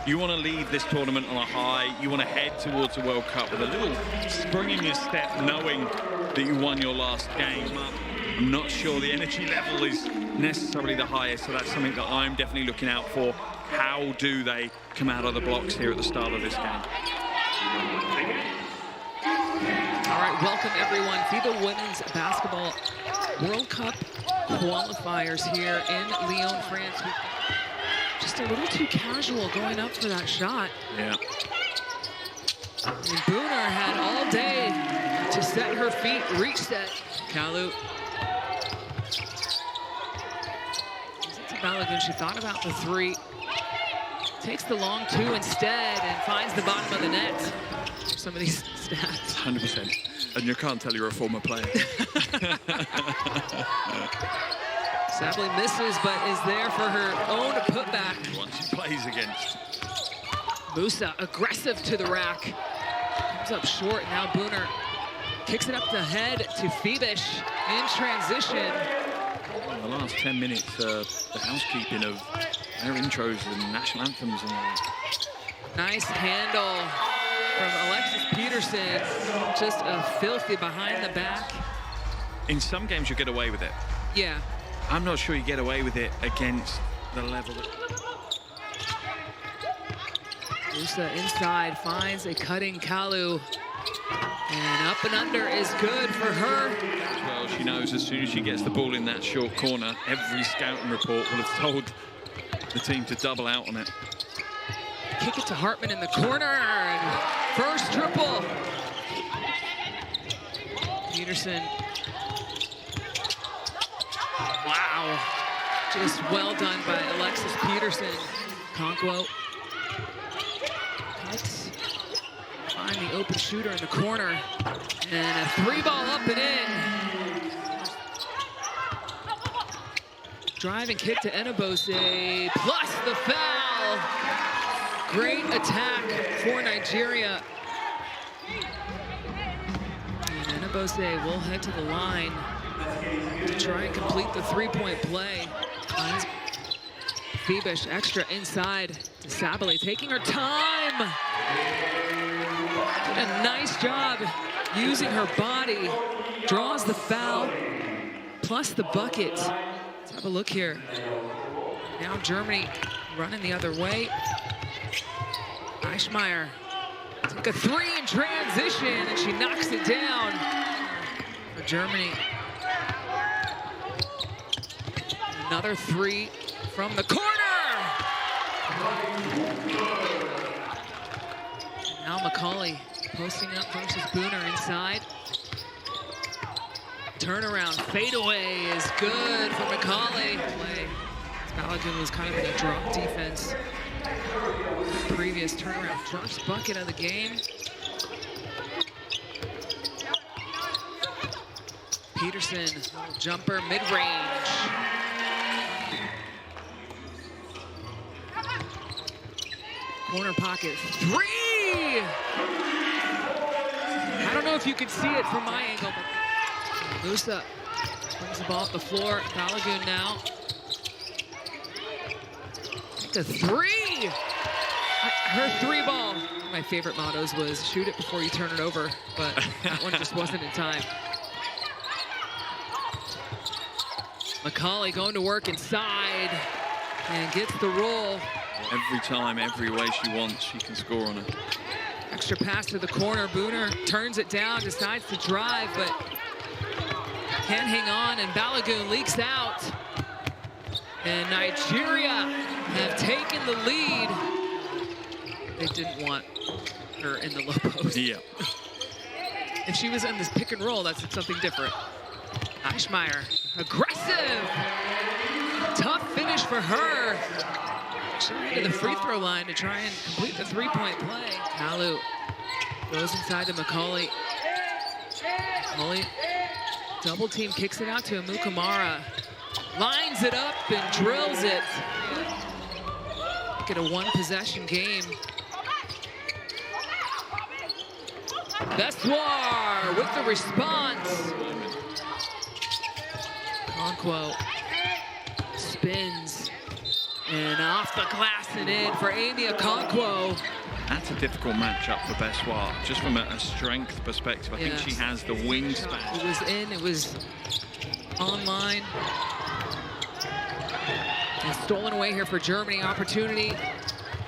You want to leave this tournament on a high. You want to head towards the World Cup with a little spring in your step, knowing that you won your last game. I'm not sure the energy level is necessarily the highest, so that's something that I'm definitely looking out for. How do they come out of the blocks here at the start of this game? All right, welcome everyone. FIBA Women's Basketball World Cup qualifiers here in Lyon, France. Just a little too casual going up for that shot. Yeah. And Booner had all day to set her feet, reach set. Kalu. To Balogun, she thought about the three. Takes the long two instead and finds the bottom of the net. For some of these stats. 100%. And you can't tell you're a former player. Sadly misses, but is there for her own putback. One she plays against. Musa aggressive to the rack. Comes up short. Now Booner kicks it up the head to Fibish in transition. In the last 10 minutes, the housekeeping of their intros and national anthems and all. Nice handle from Alexis Peterson. Just a filthy behind the back. In some games, you get away with it. Yeah. I'm not sure you get away with it against the level that... Musa inside finds a cutting Kalu. And up and under is good for her. Well, she knows as soon as she gets the ball in that short corner, every scouting report will have told the team to double out on it. Kick it to Hartman in the corner. And first triple. Peterson. Wow. Just well done by Alexis Peterson. Conquo. Cuts. Find the open shooter in the corner. And a three ball up and in. Driving kick to Enebose. Plus the foul. Great attack for Nigeria. And Enebose will head to the line to try and complete the three-point play. Fibish extra inside to Sabali, taking her time. Did a nice job using her body. Draws the foul, plus the bucket. Let's have a look here. Now Germany running the other way. Eichmeyer took a three in transition, and she knocks it down for Germany. Another three from the corner. Now McCauley posting up versus Booner inside. Turnaround fadeaway is good for McCauley. Balogun was kind of in a drop defense. Previous turnaround, first bucket of the game. Peterson, jumper, mid-range. Corner pocket, three! I don't know if you can see it from my angle, but Musa brings the ball off the floor. Balogun now. Take a three! Her three ball. One of my favorite mottos was shoot it before you turn it over, but that one just wasn't in time. McCauley going to work inside and gets the roll. Every time, every way she wants, she can score on it. Extra pass to the corner. Booner turns it down, decides to drive, but can't hang on, and Balogun leaks out. And Nigeria have taken the lead. They didn't want her in the low post. Yeah. If she was in this pick and roll, that's something different. Eichmeyer, aggressive. Tough finish for her. She went to the free throw line to try and complete the three-point play. Kalu goes inside to McCauley. McCauley, double team, kicks it out to Amukamara. Lines it up and drills it. Get a one-possession game. Bessoir with the response. Conquo spins. And off the glass and in for Amy Okonkwo. That's a difficult matchup for Bessoir, just from a strength perspective. I think she has the wingspan. It was in, it was online. And stolen away here for Germany. Opportunity.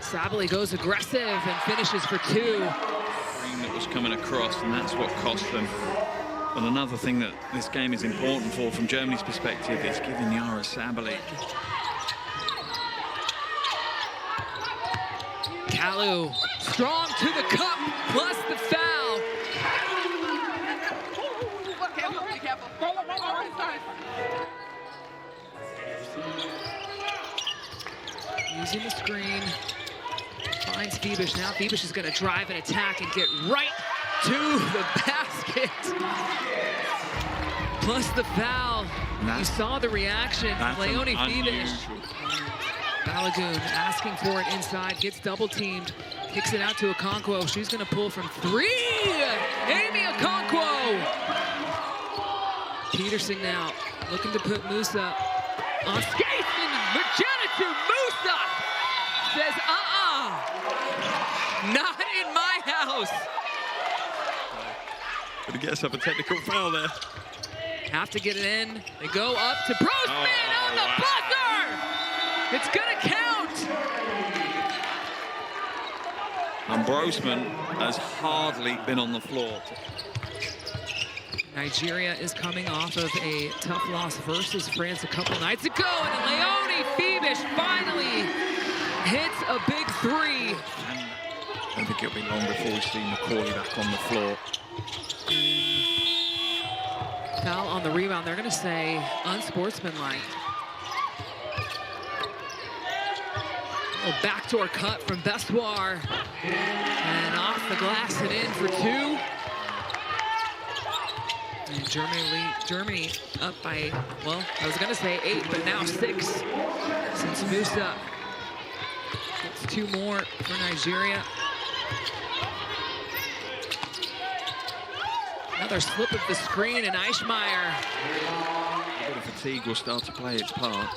Sabally goes aggressive and finishes for 2. Screen that was coming across, and that's what cost them. But another thing that this game is important for, from Germany's perspective, is giving Yara Sabally. Kalu, strong to the cup, plus the foul. Using the screen, finds Fibish. Now Fibish is going to drive and attack and get right to the basket. Plus the foul. You saw the reaction. Leonie Fibish. Balagoon asking for it inside, gets double teamed, kicks it out to Okonkwo. She's going to pull from 3. Amy Okonkwo. Peterson now looking to put Musa on skates, and Magenta Musa says, not in my house. But he gets up a technical foul there. Have to get it in. They go up to Brosman on the buzzer. It's gonna count. And Brosman has hardly been on the floor. Nigeria is coming off of a tough loss versus France a couple nights ago, and Leonie Fibish finally hits a big 3. I don't think it'll be long before we see McCauley back on the floor. Foul on the rebound. They're going to say unsportsmanlike. Backdoor cut from Bessoir. And off the glass and in for 2. And Germany up by, well, I was going to say 8, but now 6. Since Musa gets 2 more for Nigeria. Another slip of the screen, and Eichmeyer. A bit of fatigue will start to play its part.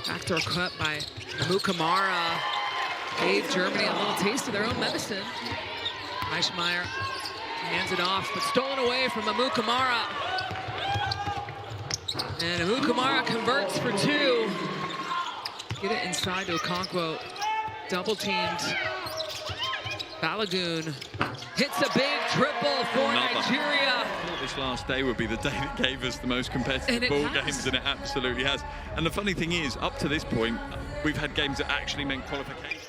Backdoor cut by Mukamara gave Germany a little taste of their own medicine. Eichmeyer hands it off, but stolen away from Mukamara. And Mukamara converts for 2. Get it inside to Okonkwo. Double teamed. Balagoon hits a big triple for Nigeria. I thought this last day would be the day that gave us the most competitive ball games, and it absolutely has. And the funny thing is, up to this point, we've had games that actually meant qualification.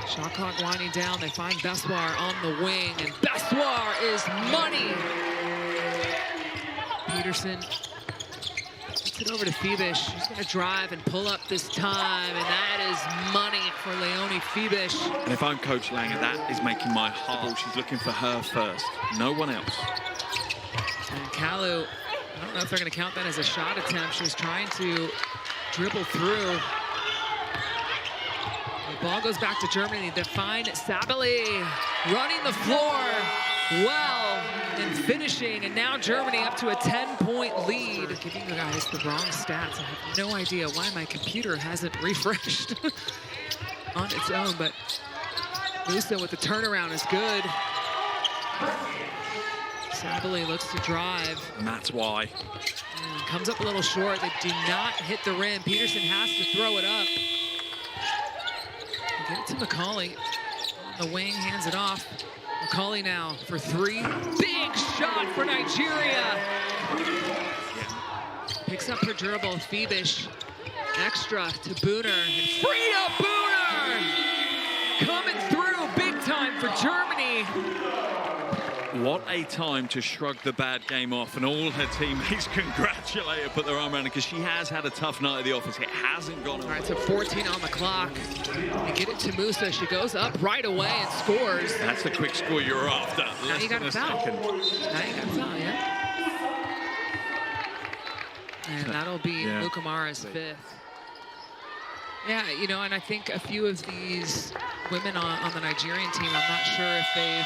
Shot clock winding down. They find Bessoir on the wing, and Bessoir is money. Peterson gets it over to Fibish. She's going to drive and pull up this time, and that is money for Leonie Fibish. And if I'm Coach Langer, that is making my heart. She's looking for her first, no one else. And Kalu, I don't know if they're going to count that as a shot attempt. She was trying to dribble through. The ball goes back to Germany. They find Sabally running the floor well and finishing, and now Germany up to a 10-point lead. Giving you guys the wrong stats. I have no idea why my computer hasn't refreshed on its own, but Musa with the turnaround is good. Sabally looks to drive. And that's why. And comes up a little short. They do not hit the rim. Peterson has to throw it up. Get it to McCauley. On the wing, hands it off. McCauley now for 3. Big shot for Nigeria. Picks up her dribble. Fibish. Extra to Booner. And Frida Booner coming through big time for Germany. What a time to shrug the bad game off, and all her teammates congratulate her, put their arm around her, because she has had a tough night at the office. It hasn't gone away. All right, so 14 on the clock. They get it to Musa. She goes up right away and scores. That's the quick score you're after. Now you got a foul. Now you got a foul, yeah. And that'll be Mukamara's 5th. Yeah, and I think a few of these women on the Nigerian team, I'm not sure if they've